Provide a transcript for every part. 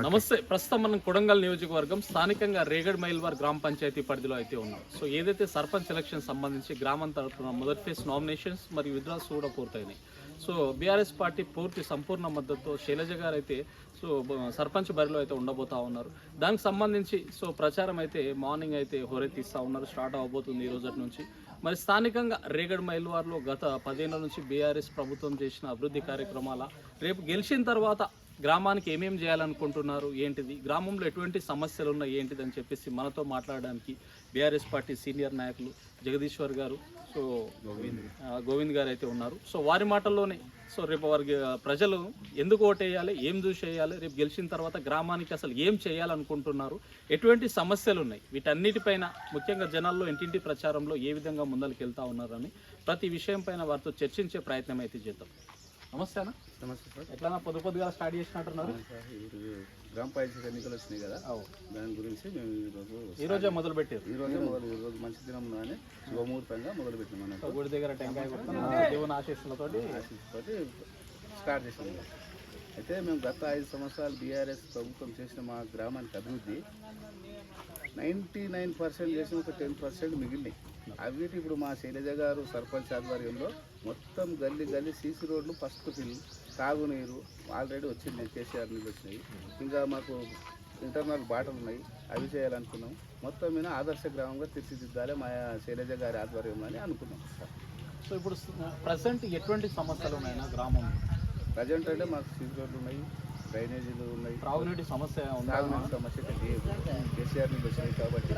నమస్తే. ప్రస్తుతం మనం కొడంగల్ నియోజకవర్గం స్థానికంగా రేగడ్ మైల్వార్ గ్రామ పంచాయతీ పరిధిలో అయితే ఉన్నాం. సో ఏదైతే సర్పంచ్ ఎలక్షన్ సంబంధించి గ్రామం తరఫున మొదటి ఫేజ్ నామినేషన్స్ మరియు విత్డ్రాస్ కూడా పూర్తయినాయి. సో బీఆర్ఎస్ పార్టీ పూర్తి సంపూర్ణ మద్దతుతో శైలజ గారు అయితే సర్పంచ్ బరిలో అయితే ఉండబోతా ఉన్నారు. దానికి సంబంధించి ప్రచారం అయితే మార్నింగ్ అయితే హోరెత్తిస్తూ ఉన్నారు. స్టార్ట్ అవబోతుంది ఈ రోజు నుంచి. మరి స్థానికంగా రేగడ్ మైల్వార్లో గత 10 ఏళ్ల నుంచి బీఆర్ఎస్ ప్రభుత్వం చేసిన అభివృద్ధి కార్యక్రమాల రేపు గెలిచిన తర్వాత గ్రామానికి ఏమేమి చేయాలనుకుంటున్నారు, ఏంటిది, గ్రామంలో ఎటువంటి సమస్యలు ఉన్నాయి, ఏంటిది అని చెప్పేసి మనతో మాట్లాడడానికి బీఆర్ఎస్ పార్టీ సీనియర్ నాయకులు జగదీశ్వర్ గారు, గోవింద్ గారు అయితే ఉన్నారు. వారి మాటల్లోనే రేపు వారికి ప్రజలు ఎందుకు ఓటేయాలి, ఏం చూసి వేయాలి, రేపు గెలిచిన తర్వాత గ్రామానికి అసలు ఏం చేయాలనుకుంటున్నారు, ఎటువంటి సమస్యలు ఉన్నాయి, వీటన్నిటిపైన ముఖ్యంగా జనాల్లో ఇంటింటి ప్రచారంలో ఏ విధంగా ముందరికి వెళ్తా ఉన్నారని ప్రతి విషయం పైన వారితో చర్చించే ప్రయత్నం అయితే చేద్దాం. నమస్తే అన్న. నమస్తే సార్. ఎట్లా పొద్దుగా స్టార్ట్ చేసినట్టున్నారు? గ్రామ పంచాయతీ ఎన్నికలు వచ్చినాయి కదా, దాని గురించి మేము ఈరోజే మొదలు పెట్టారు. ఈరోజు మంచి దినం అని శుభముహూర్తంగా మొదలు పెట్టినాం. గుడి దగ్గర టెంకాయ దేవుని ఆశీస్సులతోటి స్టార్ట్ చేసినాం. అయితే మేము గత 5 సంవత్సరాలు బీఆర్ఎస్ ప్రభుత్వం చేసిన మా గ్రామానికి అభివృద్ధి 99% చేసిన ఒక 10% మిగిలినాయి. అవిటి ఇప్పుడు మా శైలజ గారు సర్పంచ్ ఆధ్వర్యంలో మొత్తం గల్లీ సీసీ రోడ్లు, ఫస్ట్ ఫిల్, తాగునీరు ఆల్రెడీ వచ్చింది, కేసీఆర్ నుంచి వచ్చినాయి. ఇంకా మాకు ఇంటర్నల్ బాటలు ఉన్నాయి, అవి చేయాలనుకున్నాం. మొత్తం మీద ఆదర్శ గ్రామంగా తీర్చిదిద్దాలి మా శైలజ గారి ఆధ్వర్యంలో అని అనుకున్నాం. ఇప్పుడు ప్రజెంట్ ఎటువంటి సమస్యలు ఉన్నాయన్నా గ్రామం? ప్రజెంట్ అంటే మాకు సీసీ రోడ్లు ఉన్నాయి, డ్రైనేజీలు ఉన్నాయి, త్రాగునీటి సమస్య తాగునీటి సమస్య కేసీఆర్ నుంచి వచ్చినాయి కాబట్టి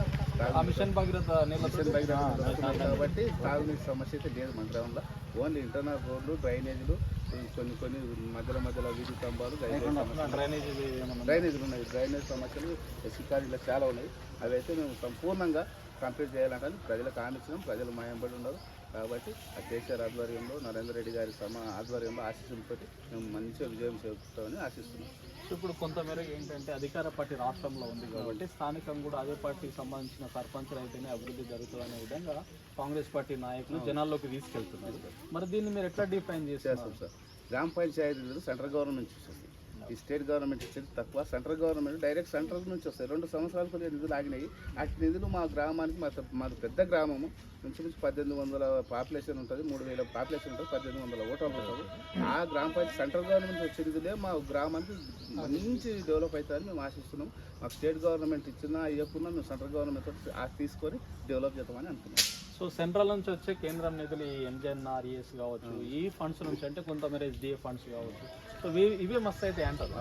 మిషన్ భగీరథ కాబట్టి తాగునీటి సమస్య అయితే లేదు మన గ్రామంలో. ఓన్లీ ఇంటర్నల్ రోడ్లు, డ్రైనేజీలు, కొన్ని మధ్యలో వీధి స్తంభాలు, డ్రైనేజీలు ఉన్నాయి. డ్రైనేజ్ సమస్యలు ఎస్సీ చాలా ఉన్నాయి. అవి అయితే మేము సంపూర్ణంగా కంప్లీట్ చేయాలంటే ప్రజలకు హామీ ఇచ్చినాం. ప్రజలు మాయంబడి ఉన్నారు కాబట్టి ఆ కేసీఆర్ ఆధ్వర్యంలో, నరేంద్ర రెడ్డి గారి ఆధ్వర్యంలో ఆశీస్సులతో మేము మంచిగా విజయం చేస్తామని ఆశిస్తున్నాం. ఇప్పుడు కొంతమేర ఏంటంటే అధికార పార్టీ రాష్ట్రంలో ఉంది కాబట్టి స్థానికంగా కూడా అదే పార్టీకి సంబంధించిన సర్పంచులు అయితేనే అభివృద్ధి జరుగుతుంది అనే విధంగా కాంగ్రెస్ పార్టీ నాయకులు జనాల్లోకి తీసుకెళ్తున్నారు. మరి దీన్ని మీరు ఎట్లా డిఫైన్ చేస్తారు సార్? గ్రామ పంచాయతీలు సెంట్రల్ గవర్నమెంట్ నుంచి వస్తుంది, ఈ స్టేట్ గవర్నమెంట్ ఇచ్చేది తక్కువ. సెంట్రల్ గవర్నమెంట్ డైరెక్ట్ సెంట్రల్ నుంచి వస్తాయి. 2 సంవత్సరాల కొద్దిగా నిధులు ఆగినాయి. ఆ నిధులు మా గ్రామానికి, మాది పెద్ద గ్రామము, నుంచి 1800 పాపులేషన్ ఉంటుంది, 3000 పాపులేషన్ ఉంటుంది, 1800 ఓటర్లు ఉంటుంది. ఆ గ్రామ పంచాయతీ సెంట్రల్ గవర్నమెంట్ వచ్చే నిధులే మా గ్రామానికి మంచి డెవలప్ అవుతుందని మేము ఆశిస్తున్నాం. మాకు స్టేట్ గవర్నమెంట్ ఇచ్చినా ఇవ్వకుండా మేము సెంట్రల్ గవర్నమెంట్ తీసుకొని డెవలప్ చేద్దామని అనుకున్నాం. సెంట్రల్ నుంచి వచ్చే కేంద్రం నిధులు ఈ ఎంజెన్ఆర్ఈఎస్ కావచ్చు, ఈ ఫండ్స్ నుంచి అంటే కొంతమేర ఎస్డిఏ ఫండ్స్ కావచ్చు, ఇవే మస్తు అయితే అంటారు.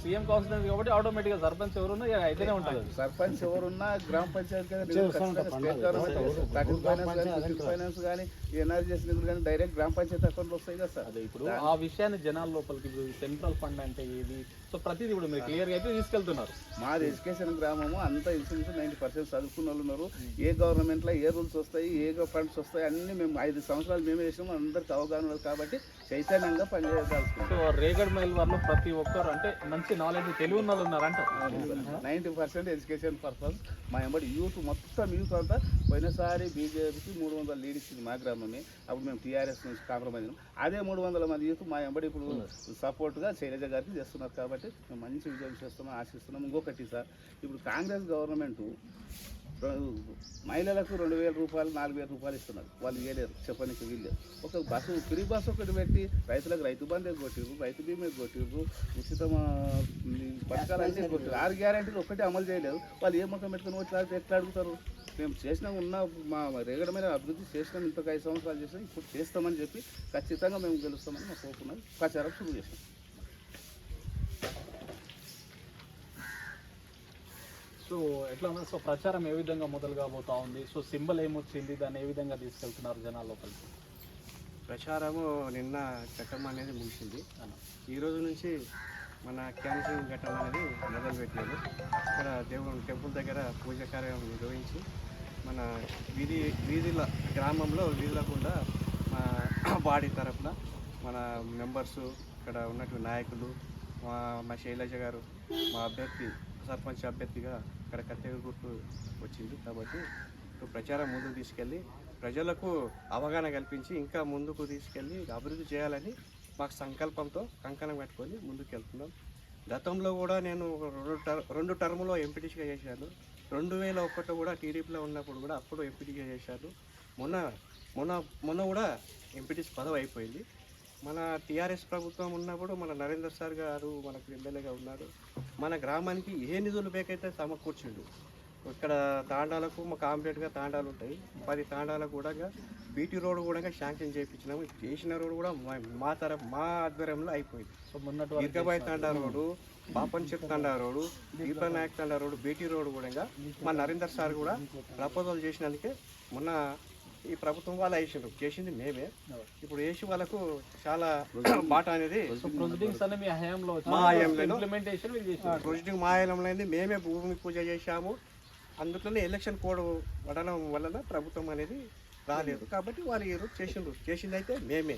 సీఎం కాన్స్టిట్యూన్సీ కాబట్టి ఆటోమేటిక్గా సర్పంచ్ ఎవరున్నా అయితేనే ఉంటుంది. సర్పంచ్ ఎవరున్నా గ్రామ పంచాయతీ ఫైనాన్స్ కానీ ఎన్ఆర్జీఎస్ నిధులు కానీ డైరెక్ట్ గ్రామ పంచాయతీ అకౌంట్లో వస్తాయి కదా సార్. అదే ఇప్పుడు ఆ విషయాన్ని జనాల లోపలికి సెంట్రల్ ఫండ్ అంటే ఏది, ప్రతిదీ ఇప్పుడు మీరు క్లియర్గా అయితే తీసుకెళ్తున్నారు. మాది ఎడ్యుకేషన్ గ్రామము, అంతా ఇన్సూరెన్స్ 90% చదువుకున్న వాళ్ళు ఉన్నారు. ఏ గవర్నమెంట్లో ఏ రూల్స్ వస్తాయి, ఏ ఫండ్స్ వస్తాయి అన్నీ మేము 5 సంవత్సరాలు మేమే చేసినాము. అందరికి అవగాహన ఉంది కాబట్టి చైతన్యంగా పనిచేయాల్సి. రేగడ్ మైల్వార్లో ప్రతి ఒక్కరు అంటే మంచి నాలెడ్జ్ తెలివి ఉన్న వాళ్ళు ఉన్నారంట. 90% ఎడ్యుకేషన్ పర్పస్. మా ఎంబడి యూత్ యూత్ అంతా పోయినసారి బీజేపీకి 300 లీడ్ ఇచ్చింది మా గ్రామమే. అప్పుడు మేము టీఆర్ఎస్ నుంచి కాంప్రమైజ్ అయినాం. అదే 300 మంది యూత్ మా ఎంబడి ఇప్పుడు సపోర్ట్గా శైలజ గారికి చేస్తున్నారు కాబట్టి మేము మంచి విజయం చేస్తున్నాం, ఆశిస్తున్నాం. ఇంకొకటి సార్, ఇప్పుడు కాంగ్రెస్ గవర్నమెంట్ మహిళలకు 2000 రూపాయలు, 4000 రూపాయలు ఇస్తున్నారు. వాళ్ళు ఇవ్వలేరు, చెప్పడానికి వీల్లేదు. ఒక బస్సు ఫ్రీ బస్సు ఒకటి పెట్టి రైతులకు రైతు బంధు కొట్టిర్రు, రైతు బీమా కొట్టిర్రు, ఉచిత పథకాలు అన్నీ కొట్టారు. 6 గ్యారెంటీలు ఒక్కటి అమలు చేయలేదు. వాళ్ళు ఏ ముఖం పెట్టుకుని వచ్చి ఎట్లా అడుగుతారు? మేము చేసినా మా రేగడమైన అభివృద్ధి చేసినాం, ఇంకొక 5 సంవత్సరాలు చేసినాం, ఇప్పుడు చేస్తామని చెప్పి ఖచ్చితంగా మేము గెలుస్తామని మా కోరుకున్నాం. ప్రచారం శురు చేసాం. ఎట్లా ప్రచారం ఏ విధంగా మొదలు కాబోతా ఉంది? సింబల్ ఏమొచ్చింది, దాన్ని ఏ విధంగా తీసుకెళ్తున్నారు జనాల లోపలికి? ప్రచారము నిన్న ఘట్టం అనేది ముగిసింది. ఈరోజు నుంచి మన క్యాన్సింగ్ ఘట్టం అనేది మొదలుపెట్టినారు. ఇక్కడ దేవుడు టెంపుల్ దగ్గర పూజ కార్యం నిర్వహించి మన గ్రామంలో వీధులకుండా బాడీ తరఫున మన మెంబర్సు, ఇక్కడ ఉన్నటువంటి నాయకులు, మా శైలజ గారు, మా అభ్యర్థి సర్పంచ్ అభ్యర్థిగా ఇక్కడ కత్తెర గుర్తు వచ్చింది కాబట్టి ప్రచారం ముందుకు తీసుకెళ్ళి ప్రజలకు అవగాహన కల్పించి ఇంకా ముందుకు తీసుకెళ్ళి అభివృద్ధి చేయాలని మాకు సంకల్పంతో కంకణం కట్టుకొని ముందుకు వెళ్తున్నాం. గతంలో కూడా నేను రెండు టర్ములో ఎంపీటీసీగా చేశాను. 2001 కూడా టీడీపీలో ఉన్నప్పుడు కూడా అప్పుడు ఎంపీటీగా చేశాను. మొన్న మొన్న మొన్న కూడా ఎంపీటీసీ పదవి అయిపోయింది. మన టీఆర్ఎస్ ప్రభుత్వం ఉన్నప్పుడు మన నరేందర్ సార్ గారు మనకు ఎమ్మెల్యేగా ఉన్నాడు. మన గ్రామానికి ఏ నిధులు బేకైతే సమకూర్చిండు. ఇక్కడ తాండాలకు మా కాంప్లీట్గా తాండాలు ఉంటాయి. 10 తాండాలకు కూడా బీటీ రోడ్ కూడా శాంక్షన్ చేయించినాము. చేసిన రోడ్ కూడా మా ఆధ్వర్యంలో అయిపోయింది. ఇర్కబాయ్ తాండా రోడ్డు, పాపన్ చెప్ తాండా రోడ్డు, దీపా నాయక్ తాండా రోడ్డు, బీటీ రోడ్ కూడా మా నరేందర్ సార్ కూడా ప్రపోజల్ చేసినందుకే మొన్న ఈ ప్రభుత్వం వాళ్ళు చేసింది మేమే. ఇప్పుడు వేసి వాళ్ళకు చాలా బాట అనేది మా హయాంలో ప్రొసీడింగ్ మా హయాంలో అయింది. మేమే భూమి పూజ చేశాము. అందులోనే ఎలక్షన్ కోడ్ పడడం వలన ప్రభుత్వం అనేది రాలేదు. కాబట్టి వాళ్ళు ఈరోజు చేసింది అయితే మేమే.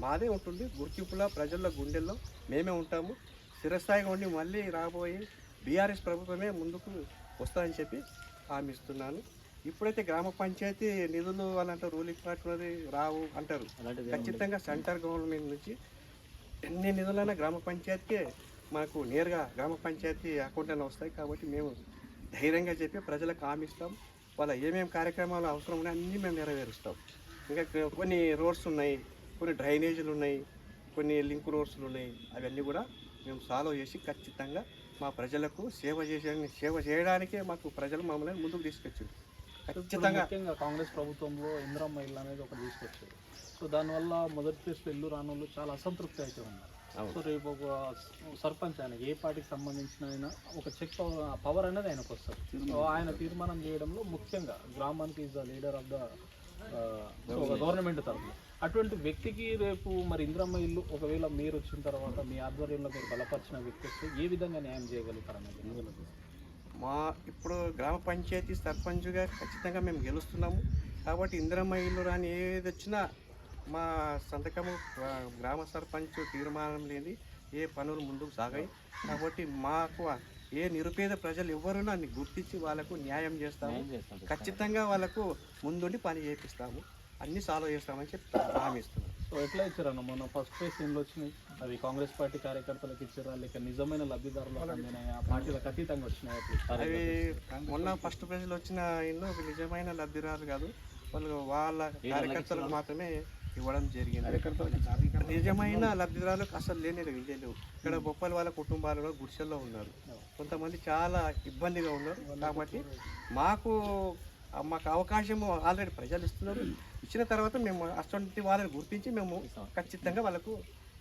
మాదే ఉంటుంది గుర్తింపులా ప్రజల గుండెల్లో మేమే ఉంటాము. స్థిరస్థాయిగా ఉండి మళ్ళీ రాబోయే బీఆర్ఎస్ ప్రభుత్వమే ముందుకు వస్తుందని చెప్పి హామీ ఇస్తున్నాను. ఇప్పుడైతే గ్రామ పంచాయతీ నిధులు అలాంటి రూలింగ్ పార్టీ రావు అంటారు. ఖచ్చితంగా సెంటర్ గవర్నమెంట్ నుంచి ఎన్ని నిధులైనా గ్రామ పంచాయతీకే మాకు నేరుగా గ్రామ పంచాయతీ అకౌంట్లోనే వస్తాయి. కాబట్టి మేము ధైర్యంగా చెప్పి ప్రజలకు హామీ ఇస్తాం. వాళ్ళ ఏమేమి కార్యక్రమాలు అవసరం ఉన్నాయో అన్నీ మేము నెరవేరుస్తాం. ఇంకా కొన్ని రోడ్స్ ఉన్నాయి, కొన్ని డ్రైనేజీలు ఉన్నాయి, కొన్ని లింక్ రోడ్స్లు ఉన్నాయి. అవన్నీ కూడా మేము సాల్వ్ చేసి ఖచ్చితంగా మా ప్రజలకు సేవ చేయడానికే మాకు ప్రజలు మమ్మల్ని ముందుకు తీసుకొచ్చారు. ఖచ్చితంగా ముఖ్యంగా కాంగ్రెస్ ప్రభుత్వంలో ఇందిరమ్మ ఇల్లు అనేది ఒకటి తీసుకొచ్చారు. సో దానివల్ల మొదటి ఫేజ్లో ఇల్లు రాని వాళ్ళు చాలా అసంతృప్తి అయితే ఉన్నారు. సో రేపు ఒక సర్పంచ్ ఆయన ఏ పార్టీకి సంబంధించిన ఆయన ఒక చెక్ పవర్ అనేది ఆయనకు వస్తుంది. సో ఆయన తీర్మానం చేయడంలో ముఖ్యంగా గ్రామానికి is the leader of the government తరఫున అటువంటి వ్యక్తికి రేపు మరి ఇందిరమ్మ ఇల్లు ఒకవేళ మీరు వచ్చిన తర్వాత మీ ఆధ్వర్యంలో మీరు బలపరిచిన వ్యక్తి వస్తే ఏ విధంగా న్యాయం చేయగలుగుతారనేది మా ఇప్పుడు గ్రామ పంచాయతీ సర్పంచ్గా ఖచ్చితంగా మేము గెలుస్తున్నాము. కాబట్టి ఇందిరమ్మ ఇల్లు రాని ఏది వచ్చినా మా సంతకము గ్రామ సర్పంచ్ తీర్మానం లేని ఏ పనులు ముందుకు సాగాయి. కాబట్టి మాకు ఏ నిరుపేద ప్రజలు ఎవరున్నా అన్ని గుర్తించి వాళ్ళకు న్యాయం చేస్తాము. ఖచ్చితంగా వాళ్ళకు ముందుండి పని చేపిస్తాము, అన్నీ సాల్వ్ చేస్తామని చెప్పి హామీ ఇస్తున్నాం. సో ఎట్లా ఇచ్చారన్న మొన్న ఫస్ట్ ఫేజ్ ఇండ్లు వచ్చినాయి, అవి కాంగ్రెస్ పార్టీ కార్యకర్తలకు ఇచ్చారా లేక నిజమైన లబ్ధిదారులకు అందినాయా, పార్టీలకు అతీతంగా వచ్చినాయి? అవి మొన్న ఫస్ట్ ఫేజ్లో వచ్చిన ఇల్లు నిజమైన లబ్ధిదారులు కాదు, వాళ్ళ కార్యకర్తలకు మాత్రమే ఇవ్వడం జరిగింది. నిజమైన లబ్ధిదారులకు అసలు లేని లేవు. ఇక్కడ బొప్పల వాళ్ళ కుటుంబాలలో గుడిసెల్లో ఉన్నారు, కొంతమంది చాలా ఇబ్బందిగా ఉన్నారు. కాబట్టి మాకు అవకాశం ఆల్రెడీ ప్రజలు ఇస్తున్నారు. ఇచ్చిన తర్వాత మేము అటువంటి వాళ్ళని గుర్తించి మేము ఖచ్చితంగా వాళ్ళకు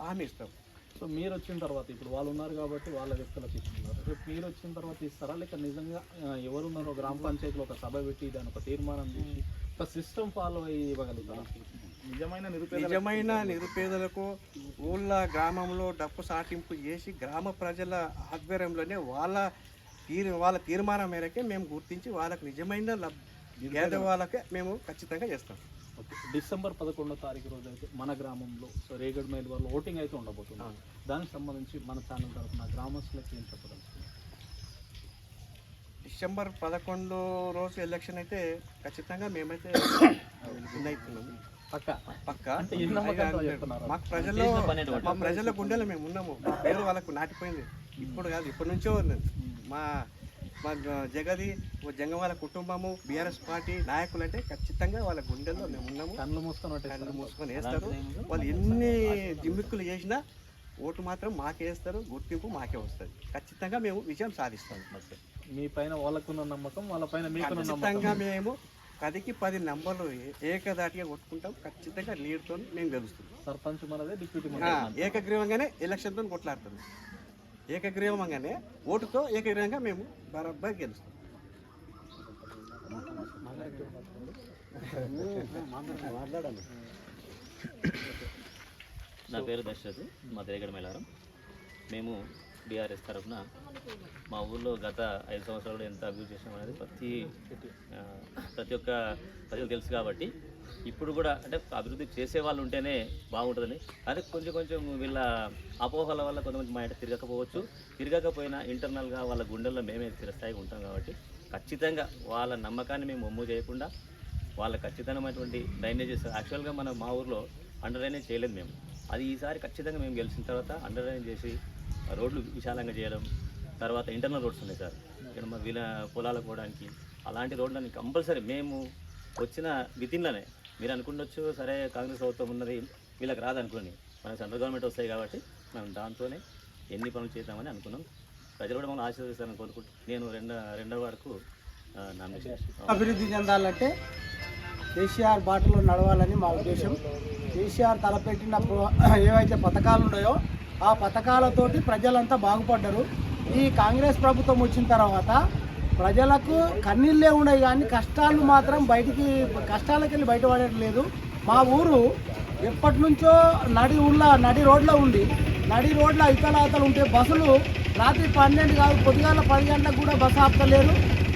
హామీ ఇస్తాం. సో మీరు వచ్చిన తర్వాత ఇప్పుడు వాళ్ళు ఉన్నారు కాబట్టి వాళ్ళ వ్యక్తులకు ఇస్తున్నారు. రేపు మీరు వచ్చిన తర్వాత ఇస్తారా లేక నిజంగా ఎవరున్నారో గ్రామ పంచాయతీలో ఒక సభ పెట్టి దాని ఒక తీర్మానం చేసి ఒక సిస్టమ్ ఫాలో అయ్యి ఇవ్వగలుగుతారా? నిజమైన నిరుపేదలకు ఊళ్ళ గ్రామంలో డప్పు సాటింపు చేసి గ్రామ ప్రజల ఆధ్వర్యంలోనే వాళ్ళ తీర్మానం మేరకే మేము గుర్తించి వాళ్ళకి నిజమైన పేదవాళ్ళకే మేము ఖచ్చితంగా చేస్తాం. డిసెంబర్ 11వ తారీఖు రోజు అయితే మన గ్రామంలో సో రేగడ్ మైల్ వాళ్ళు ఓటింగ్ అయితే ఉండబోతున్నాం. దానికి సంబంధించి మన ఛానల్ తరఫున గ్రామస్తులకు ఏం చెప్పదలుచుకున్నాం? డిసెంబర్ 11 రోజు ఎలక్షన్ అయితే ఖచ్చితంగా మేమైతే విన్ అవుతున్నాము. పక్క మాకు మా ప్రజల గుండెలో మేము ఉన్నాము. పేరు వాళ్ళకు నాటిపోయింది. ఇప్పుడు కాదు, ఇప్పటి నుంచో మా జగది జంగవాళ్ళ కుటుంబము బీఆర్ఎస్ పార్టీ నాయకులు అంటే ఖచ్చితంగా వాళ్ళ గుండెల్లో మేము ఉన్నాము. కళ్ళు మూసుకొని వేస్తారు. వాళ్ళు ఎన్ని జిమ్మిక్కులు చేసినా ఓటు మాత్రం మాకే వేస్తారు, గుర్తింపు మాకే వస్తుంది. ఖచ్చితంగా మేము విజయం సాధిస్తాం. మీ పైన వాళ్ళకున్న నమ్మకం, వాళ్ళ పైన ఖచ్చితంగా మేము 10కి 10 నెంబర్లు ఏకదాటిగా కొట్టుకుంటాం. ఖచ్చితంగా లీడ్తో మేము గెలుస్తున్నాం. సర్పంచ్ మనదే, డిప్యూటీ ఏకగ్రీవంగానే ఎలక్షన్తో కొట్లాడుతున్నాం. ఏకగ్రీవంగానే ఓటుతో ఏకగ్రీవంగా మేము బరాబర్ గెలుస్తాం. నా పేరు దశరథ్, మా రేగడ్ మైలారం. మేము బీఆర్ఎస్ తరఫున మా ఊళ్ళో గత 5 సంవత్సరాలు ఎంత అభివృద్ధి చేసాం అనేది ప్రతి ఒక్క ప్రజలు తెలుసు. కాబట్టి ఇప్పుడు కూడా అంటే అభివృద్ధి చేసే వాళ్ళు ఉంటేనే బాగుంటుందని, అదే కొంచెం వీళ్ళ అపోహల వల్ల కొంతమంది మా ఇంట తిరగకపోయినా ఇంటర్నల్గా వాళ్ళ గుండెల్లో మేమే స్థిరస్థాయిగా ఉంటాం. కాబట్టి ఖచ్చితంగా వాళ్ళ నమ్మకాన్ని మేము ఒమ్ము చేయకుండా వాళ్ళ ఖచ్చితమైనటువంటి డ్రైనేజెస్ యాక్చువల్గా మా ఊర్లో అండర్ డ్రైనేజ్ చేయలేదు మేము. అది ఈసారి ఖచ్చితంగా మేము గెలిచిన తర్వాత అండర్ డ్రైనేజ్ చేసి రోడ్లు విశాలంగా చేయడం, తర్వాత ఇంటర్నల్ రోడ్స్ ఉన్నాయి సార్ ఇక్కడ మా వీళ్ళ పొలాలకు పోవడానికి. అలాంటి రోడ్లని కంపల్సరీ మేము వచ్చిన వితిన్లోనే, మీరు అనుకుండొచ్చు సరే కాంగ్రెస్ ప్రభుత్వం ఉన్నది వీళ్ళకి రాదనుకోండి, మనకు సెంట్రల్ గవర్నమెంట్ వస్తాయి కాబట్టి మనం దాంతోనే ఎన్ని పనులు చేద్దామని అనుకున్నాం. ప్రజలు కూడా మనం ఆశీర్వదిస్తారని కోరుకుంటూ నేను రెండవ వరకు నామినేషన్. అభివృద్ధి చెందాలంటే కేసీఆర్ బాటలో నడవాలని మా ఉద్దేశం. కేసీఆర్ తలపెట్టిన ఏవైతే పథకాలు ఉన్నాయో ఆ పథకాలతోటి ప్రజలంతా బాగుపడ్డారు. ఈ కాంగ్రెస్ ప్రభుత్వం వచ్చిన తర్వాత ప్రజలకు కన్నీళ్ళే ఉన్నాయి కానీ కష్టాలు మాత్రం కష్టాలకు వెళ్ళి బయటపడట్లేదు. మా ఊరు ఎప్పటి నుంచో నడి రోడ్లో ఉంది. నడి రోడ్ల ఇతలాతలు ఉంటే బస్సులు రాత్రి 12 కాదు పొద్దుగాల 10 గంటలకు కూడా బస్సు ఆపుతలేరు.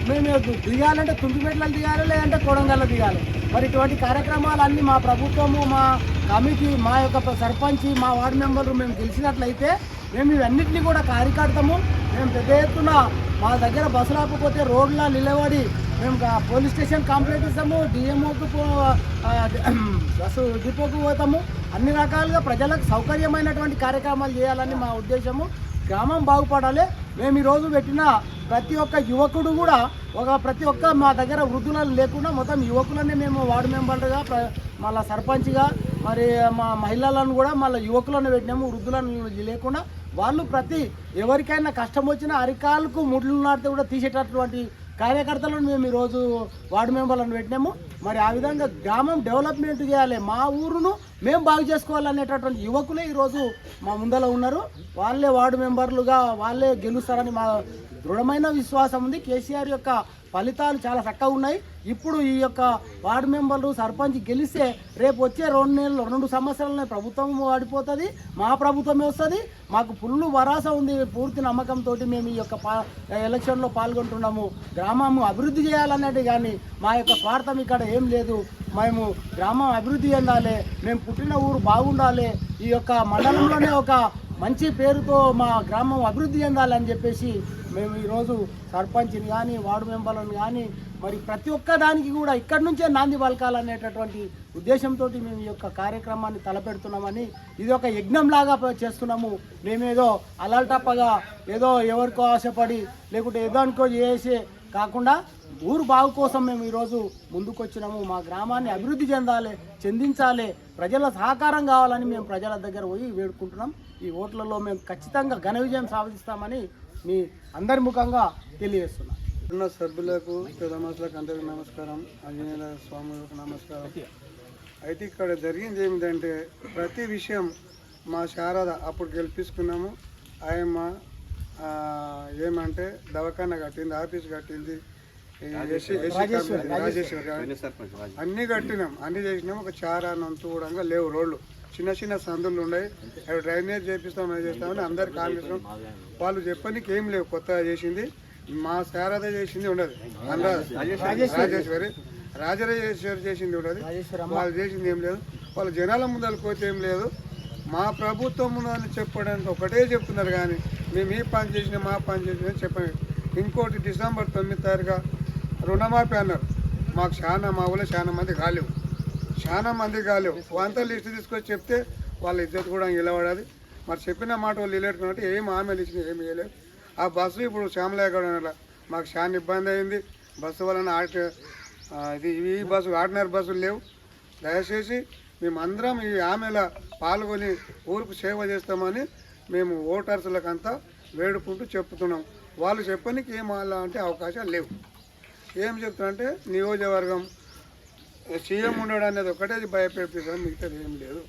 మేము దిగాలంటే తుంటిమెట్లకు దిగాలి, లేదంటే కొడంగల్లో దిగాలి. మరి ఇటువంటి కార్యక్రమాలన్నీ మా ప్రభుత్వము, మా కమిటీ, మా యొక్క సర్పంచ్, మా వార్డు మెంబర్లు మేము గెలిచినట్లయితే మేము ఇవన్నింటినీ కూడా కార్యకర్తము. మేము పెద్ద ఎత్తున మా దగ్గర బస్సులు ఆపకపోతే రోడ్ల నిలబడి మేము పోలీస్ స్టేషన్ కంప్లైంట్ ఇస్తాము, డిఎంఓకు బస్సు డిపోకు పోతాము. అన్ని రకాలుగా ప్రజలకు సౌకర్యమైనటువంటి కార్యక్రమాలు చేయాలని మా ఉద్దేశము. గ్రామం బాగుపడాలి. మేము ఈరోజు పెట్టిన ప్రతి ఒక్క యువకుడు కూడా ప్రతి ఒక్క మా దగ్గర వృద్ధులను లేకుండా మొత్తం యువకులనే మేము వార్డు మెంబర్గా, మళ్ళీ సర్పంచ్గా, మరి మా మహిళలను కూడా మళ్ళీ యువకులను పెట్టినాము. వృద్ధులను లేకుండా వాళ్ళు ఎవరికైనా కష్టం వచ్చినా అరికాలకు ముడ్లు నాటితే కూడా తీసేటటువంటి కార్యకర్తలను మేము ఈరోజు వార్డు మెంబర్లను పెట్టినాము. మరి ఆ విధంగా గ్రామం డెవలప్మెంట్ చేయాలి, మా ఊరును మేము బాగు చేసుకోవాలనేటటువంటి యువకులే ఈరోజు మా ముందర ఉన్నారు. వాళ్ళే వార్డు మెంబర్లుగా వాళ్ళే గెలుస్తారని మా దృఢమైన విశ్వాసం ఉంది. కేసీఆర్ యొక్క ఫలితాలు చాలా చక్కగా ఉన్నాయి. ఇప్పుడు ఈ యొక్క వార్డు మెంబర్లు, సర్పంచ్ గెలిస్తే రేపు వచ్చే 2 సంవత్సరాలనే ప్రభుత్వం వాడిపోతుంది, మా ప్రభుత్వమే వస్తుంది. మాకు ఫుల్ భరోసా ఉంది, పూర్తి నమ్మకంతో మేము ఈ యొక్క ఎలక్షన్లో పాల్గొంటున్నాము. గ్రామం అభివృద్ధి చేయాలనేది కానీ మా యొక్క స్వార్థం ఇక్కడ ఏం లేదు. మేము గ్రామం అభివృద్ధి చెందాలి, మేము పుట్టిన ఊరు బాగుండాలి, ఈ యొక్క మండలంలోనే ఒక మంచి పేరుతో మా గ్రామం అభివృద్ధి చెందాలని చెప్పేసి మేము ఈరోజు సర్పంచ్ని కానీ వార్డు మెంబర్లను కానీ మరి ప్రతి ఒక్క దానికి కూడా ఇక్కడి నుంచే నాంది పలకాలనేటటువంటి ఉద్దేశంతో మేము ఈ యొక్క కార్యక్రమాన్ని తలపెడుతున్నామని, ఇది ఒక యజ్ఞంలాగా చేస్తున్నాము. మేమేదో అలల్టప్పగా ఏదో ఎవరికో ఆశపడి లేకుంటే ఏదో అనుకో చేసే కాకుండా ఊరు బాగు కోసం మేము ఈరోజు ముందుకొచ్చినాము. మా గ్రామాన్ని అభివృద్ధి చెందించాలి, ప్రజల సహకారం కావాలని మేము ప్రజల దగ్గర పోయి వేడుకుంటున్నాం. ఈ ఓట్లలో మేము ఖచ్చితంగా ఘన విజయం సాధిస్తామని మీ అందరి ముఖంగా తెలియజేస్తున్నాం. ఉన్న సభ్యులకు, పెద్దమనుషులకు అందరికీ నమస్కారం, ఆంజనేయ స్వాములకు నమస్కారం. అయితే ఇక్కడ జరిగింది ఏమిటంటే ప్రతి విషయం మా శారద అప్పుడు గెలిపించుకున్నాము. ఆయమ్మ ఏమంటే దవాఖానా కట్టింది, ఆఫీస్ కట్టింది, రాజేశ్వరి అన్నీ కట్టినాం, అన్నీ చేసినాం. ఒక చారానంతు కూడా లేవు రోడ్లు, చిన్న సందులు ఉన్నాయి. అవి డ్రైనేజ్ చేపిస్తామని అందరు కాంగ్రెస్ వాళ్ళు చెప్పడానికి ఏం లేవు. కొత్తగా చేసింది మా శారద చేసింది ఉండదు, రాజరాజేశ్వరి చేసింది ఉండదు, వాళ్ళు చేసింది ఏం లేదు. వాళ్ళ జనాల ముందర పోతే ఏం లేదు. మా ప్రభుత్వం అని చెప్పడానికి ఒకటే చెప్తున్నారు కానీ మేము ఈ పని చేసినా మా పని చేసినా చెప్పండి. ఇంకోటి డిసెంబర్ 9 తారీఖు రుణమాఫీ అన్నారు. మాకు మా ఊళ్ళో చాలా మంది కాలేవు. అంతా లిస్టు తీసుకొచ్చి చెప్తే వాళ్ళ ఇజ్జత్ కూడా నిలబడాలి. మరి చెప్పిన మాట వాళ్ళు నిలబెట్టుకున్నట్టు ఏం హామీలు ఇచ్చినా ఏమి వేయలేదు. ఆ బస్సు ఇప్పుడు శ్యామలాగడ మాకు చాలా ఇబ్బంది అయింది. బస్సు వలన ఈ బస్సు ఆర్డినరీ బస్సులు లేవు. దయచేసి మేమందరం ఈ హామీలో పాల్గొని ఊరికి సేవ చేస్తామని మేము ఓటర్సులకంతా వేడుకుంటూ చెప్తున్నాం. వాళ్ళు చెప్పడానికి ఏం అలాంటి అవకాశాలు లేవు. ఏం చెప్తారంటే నియోజకవర్గం సీఎం ఉండడం అనేది ఒకటే భయపెట్టిస్తాం, మిగతాది ఏం లేదు.